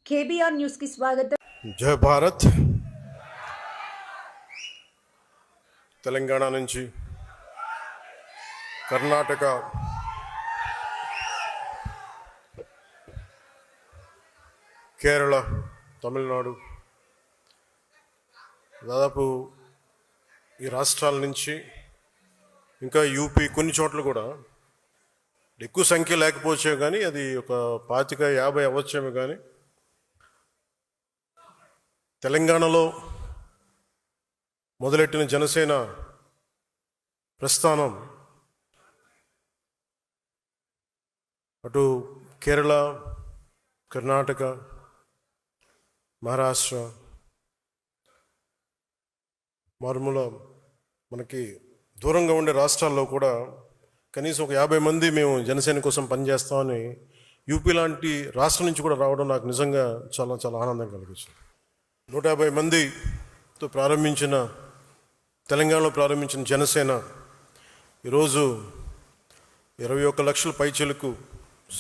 KBR news కి స్వాగతం. జై భారత్. తెలంగాణ నుంచి కర్ణాటక, కేరళ, తమిళనాడు, దాదాపు ఈ రాష్ట్రాల నుంచి ఇంకా యూపీ కొన్ని చోట్ల కూడా ఎక్కువ సంఖ్య లేకపోవచ్చేమో కానీ అది ఒక 25-50 అవ్వచ్చేమో కానీ తెలంగాణలో మొదలెట్టిన జనసేన ప్రస్థానం అటు కేరళ, కర్ణాటక, మహారాష్ట్ర, మారుమూల మనకి దూరంగా ఉండే రాష్ట్రాల్లో కూడా కనీసం ఒక 50 మంది మేము జనసేన కోసం పనిచేస్తామని యూపీ లాంటి రాష్ట్రం నుంచి కూడా రావడం నాకు నిజంగా చాలా చాలా ఆనందం కలిగించింది. 150 మందితో తెలంగాణలో ప్రారంభించిన జనసేన ఈరోజు 21 లక్షల పైచిలకు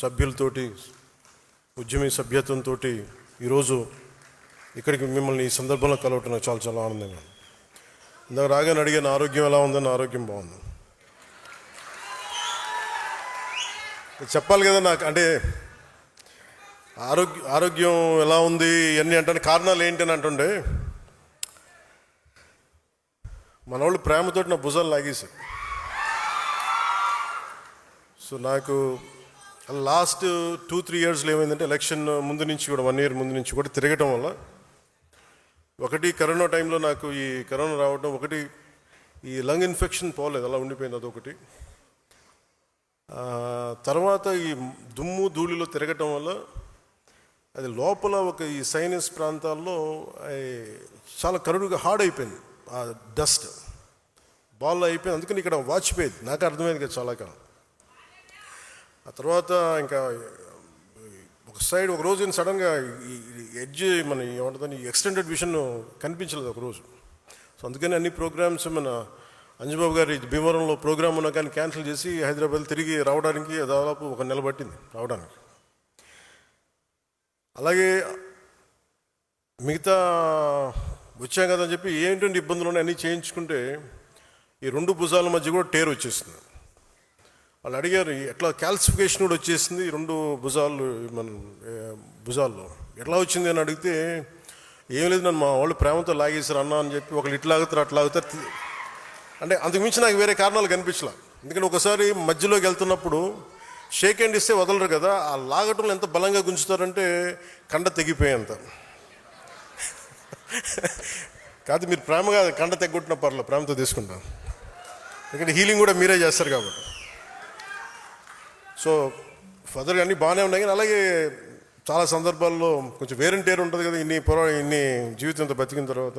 సభ్యులతోటి, ఉద్యమీ సభ్యత్వంతో ఈరోజు ఇక్కడికి మిమ్మల్ని ఈ సందర్భంలో కలవటం నాకు చాలా చాలా ఆనందంగా ఉంది. ఇందాక రాగానే అడిగిన ఆరోగ్యం ఎలా ఉందని, ఆరోగ్యం బాగుంది. చెప్పాలి కదా నాకు, అంటే ఆరోగ్యం ఎలా ఉంది ఇవన్నీ అంటే కారణాలు ఏంటి అని అంటుండే మన వాళ్ళు ప్రేమతోటి నా భుజాలు లాగేశారు. సో నాకు లాస్ట్ 2-3 ఇయర్స్లో ఏమైందంటే ఎలక్షన్ ముందు నుంచి కూడా 1 ఇయర్ ముందు నుంచి కూడా తిరగటం వల్ల ఒకటి కరోనా టైంలో నాకు ఈ కరోనా రావడం, ఒకటి ఈ లంగ్ ఇన్ఫెక్షన్ పోలేదు, అలా ఉండిపోయింది, అదొకటి. తర్వాత ఈ దుమ్ము ధూళిలో తిరగటం వల్ల అది లోపల ఒక ఈ సైనస్ ప్రాంతాల్లో చాలా కరుడుగా హార్డ్ అయిపోయింది, ఆ డస్ట్ బాల్ అయిపోయింది. అందుకని ఇక్కడ వాచిపోయేది, నాకు అర్థమైంది కదా చాలా కాలం. ఆ తర్వాత ఇంకా ఒక రోజు సడన్గా ఈ ఎడ్జ్ మన ఏమంటుందని ఎక్స్టెండెడ్ విషన్ కనిపించలేదు ఒకరోజు. సో అందుకని అన్ని ప్రోగ్రామ్స్ మన అంజబాబు గారి భీమవరంలో ప్రోగ్రామ్ ఉన్నా కానీ క్యాన్సిల్ చేసి హైదరాబాద్ తిరిగి రావడానికి దాదాపు 1 నెల పట్టింది రావడానికి. అలాగే మిగతా వచ్చాం కదా అని చెప్పి ఏంటంటే ఇబ్బందులు ఉన్నాయి అన్నీ చేయించుకుంటే ఈ 2 భుజాల మధ్య కూడా టేర్ వచ్చేసింది. వాళ్ళు అడిగారు ఎట్లా, క్యాల్సిఫికేషన్ కూడా వచ్చేసింది 2 భుజాల్లో ఎట్లా వచ్చింది అని అడిగితే ఏం లేదు, నన్ను మా వాళ్ళు ప్రేమతో లాగేశారు అన్న అని చెప్పి, ఒకళ్ళు ఇట్లా ఆగుతారు అట్లా ఆగుతారు. అంటే అంతకుమించి నాకు వేరే కారణాలు కనిపించలే. ఎందుకంటే ఒకసారి మధ్యలోకి వెళ్తున్నప్పుడు షేక్ హ్యాండ్ ఇస్తే వదలరు కదా, ఆ లాగటంలో ఎంత బలంగా గుంజుతారంటే కండ తెగిపోయేంత. కాదు, మీరు ప్రేమగా కండ తెగ్గొట్టిన పర్లేదు, ప్రేమతో తీసుకుంటాను, ఎందుకంటే హీలింగ్ కూడా మీరే చేస్తారు కాబట్టి. సో ఫర్దర్గా అన్నీ బాగానే ఉన్నాయి. కానీ అలాగే చాలా సందర్భాల్లో కొంచెం వేరంటేరు ఉంటుంది కదా, ఇన్ని జీవితంతో బతికిన తర్వాత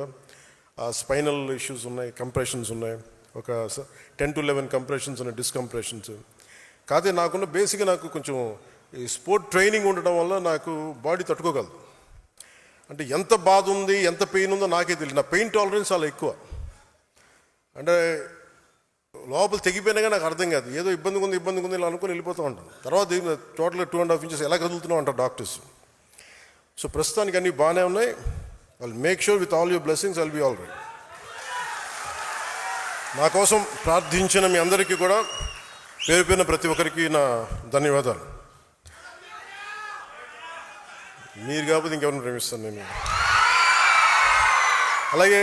స్పైనల్ ఇష్యూస్ ఉన్నాయి, కంప్రెషన్స్ ఉన్నాయి, ఒక 10-11 కంప్రెషన్స్ ఉన్నాయి, డిస్కంప్రెషన్స్. కాకపోతే నాకున్న బేసిక్గా నాకు కొంచెం ఈ స్పోర్ట్ ట్రైనింగ్ ఉండడం వల్ల నాకు బాడీ తట్టుకోగలదు. అంటే ఎంత బాధ ఉంది, ఎంత పెయిన్ ఉందో నాకే తెలియదు. నా పెయిన్ టాలరెన్స్ చాలా ఎక్కువ. అంటే లోపల తెగిపోయినా కానీ నాకు అర్థం కాదు, ఏదో ఇబ్బందిగా ఉంది ఇలా అనుకుని వెళ్ళిపోతూ ఉంటాను. తర్వాత టోటల్గా 2.5 ఇంచెస్ ఎలా కదులుతున్నావు అంటారు డాక్టర్స్. సో ప్రస్తుతానికి అన్నీ బాగానే ఉన్నాయి. I'll make sure with all your blessings I'll be all right. నా కోసం ప్రార్థించిన మీ అందరికీ కూడా పేరు పేరున ప్రతి ఒక్కరికి నా ధన్యవాదాలు. మీరు కాకపోతే ఇంకెవరిని ప్రేమిస్తాను నేను. అలాగే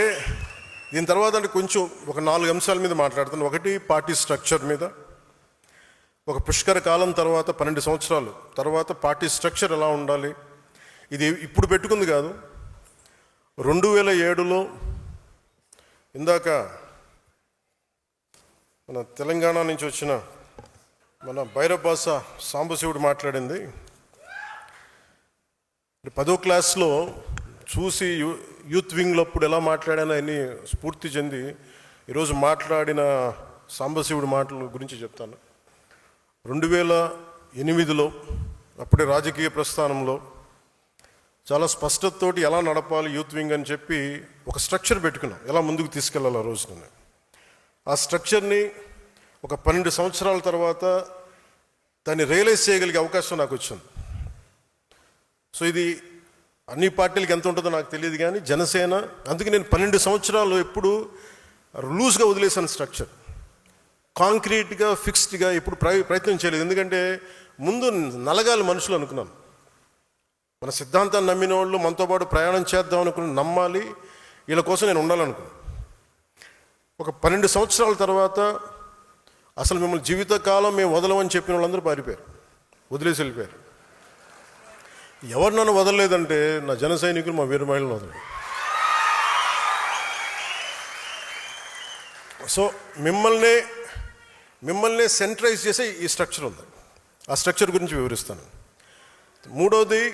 దీని తర్వాత అంటే కొంచెం ఒక 4 అంశాల మీద మాట్లాడుతాను. ఒకటి పార్టీ స్ట్రక్చర్ మీద. ఒక పుష్కర కాలం తర్వాత 12 సంవత్సరాలు తర్వాత పార్టీ స్ట్రక్చర్ ఎలా ఉండాలి, ఇది ఇప్పుడు పెట్టుకుంది కాదు. 2007లో ఇందాక మన తెలంగాణ నుంచి వచ్చిన మన భైరబాస సాంబశివుడు మాట్లాడింది. 10వ క్లాస్లో చూసి యూత్ వింగ్లో అప్పుడు ఎలా మాట్లాడానో అన్ని స్ఫూర్తి చెంది ఈరోజు మాట్లాడిన సాంబశివుడి మాటల గురించి చెప్తాను. 2008లో అప్పుడే రాజకీయ ప్రస్థానంలో చాలా స్పష్టతతోటి ఎలా నడపాలి యూత్ వింగ్ అని చెప్పి ఒక స్ట్రక్చర్ పెట్టుకున్నాం, ఎలా ముందుకు తీసుకెళ్ళాలి ఆ రోజున. ఆ స్ట్రక్చర్ని ఒక 12 సంవత్సరాల తర్వాత దాన్ని రియలైజ్ చేయగలిగే అవకాశం నాకు వచ్చింది. సో ఇది అన్ని పార్టీలకి ఎంత ఉంటుందో నాకు తెలియదు, కానీ జనసేన, అందుకే నేను 12 సంవత్సరాలు ఎప్పుడు లూజ్గా వదిలేసాను స్ట్రక్చర్. కాంక్రీట్గా ఫిక్స్డ్గా ఎప్పుడు ప్రయత్నం చేయలేదు. ఎందుకంటే ముందు నలగాలి మనుషులు అనుకున్నాను. మన సిద్ధాంతాన్ని నమ్మిన వాళ్ళు మనతో పాటు ప్రయాణం చేద్దాం అనుకుని నమ్మాలి, వీళ్ళ కోసం నేను ఉండాలనుకున్నాను. ఒక 12 సంవత్సరాల తర్వాత అసలు మిమ్మల్ని జీవితకాలం మేము వదలమని చెప్పిన వాళ్ళందరూ పారిపోయారు, వదిలేసి వెళ్ళిపోయారు. ఎవరు నన్ను వదలలేదంటే నా జన సైనికులు, మా వీర మహిళలు వదలలేదు. సో మిమ్మల్ని సెంట్రైజ్ చేసే ఈ స్ట్రక్చర్ ఉంది. ఆ స్ట్రక్చర్ గురించి వివరిస్తాను. మూడవది,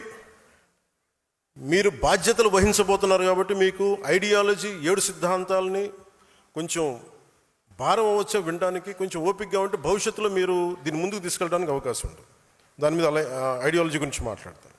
మీరు బాధ్యతలు వహించబోతున్నారు కాబట్టి మీకు ఐడియాలజీ 7 సిద్ధాంతాలని కొంచెం భారం అవ్వచ్చు వినడానికి. కొంచెం ఓపికగా ఉంటే భవిష్యత్తులో మీరు దీన్ని ముందుకు తీసుకెళ్ళడానికి అవకాశం ఉంటుంది. దాని మీద ఐడియాలజీ గురించి మాట్లాడతాను.